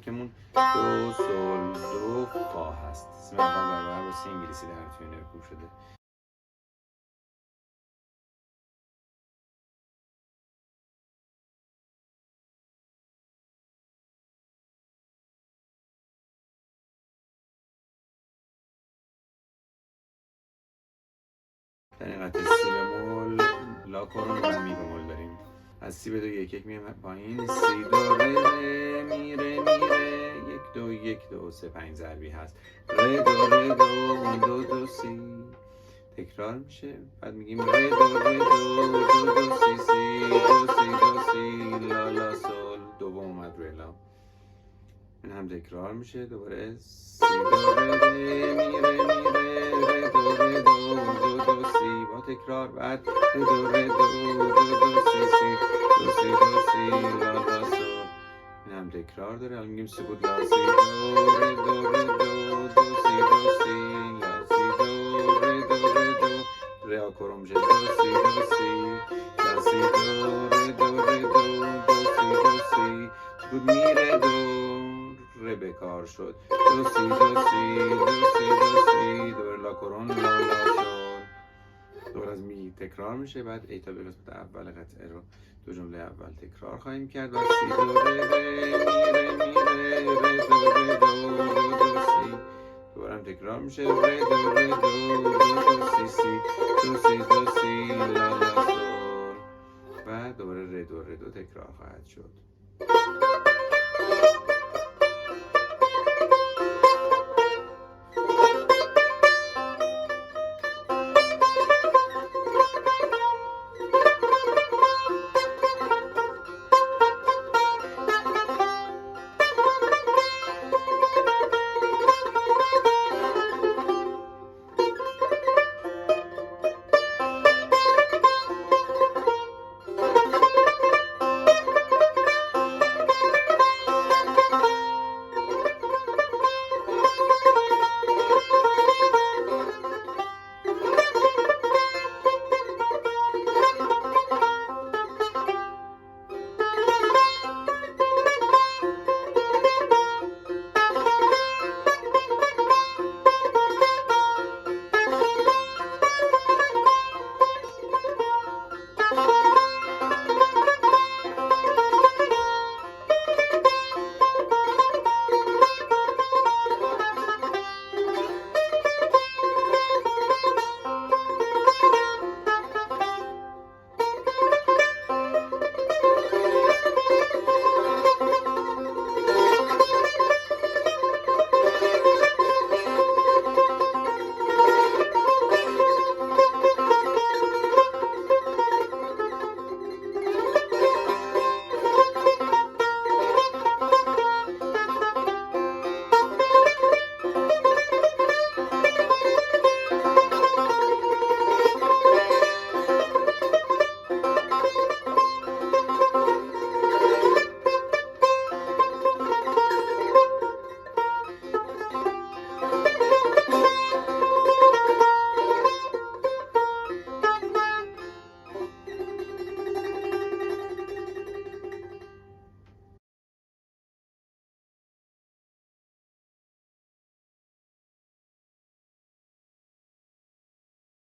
که دو سل دو فا هست. اسم اول برای واسه انگلیسی در توی نرکوب شده. در این قطعه سی بمول لا کرون و می بمول داریم. از سی به دو یک یک میریم پایین. سی دو ره میره یک دو یک دو سه پنج ضربی هست. ره دو دو دو سی تکرار میشه. بعد میگیم ره دو دو سی سی دو سی لا لا سول دوم اومد روی لا. این هم تکرار میشه. دوباره سی دو ره میره ره دو سی با تکرار. بعد دو سی سی دو سی لا لا سول. این هم تکرار داره. الان میگیم سکوت لا سی دو سی لا سی دو ره آکورم میشه. دو سی لا سی دو سی سکوت میره ره بکار شد. دو سی دوباره لا کرون لا لا سول. دوباره از می تکرار میشه. بعد ای تا به قسمت اول قطعه رو دو جمله اول تکرار خواهیم کرد. و سی دو میره دو سی دوباره هم تکرار میشه. دو سی لا لا سول. و دوباره ره دو تکرار خواهد شد.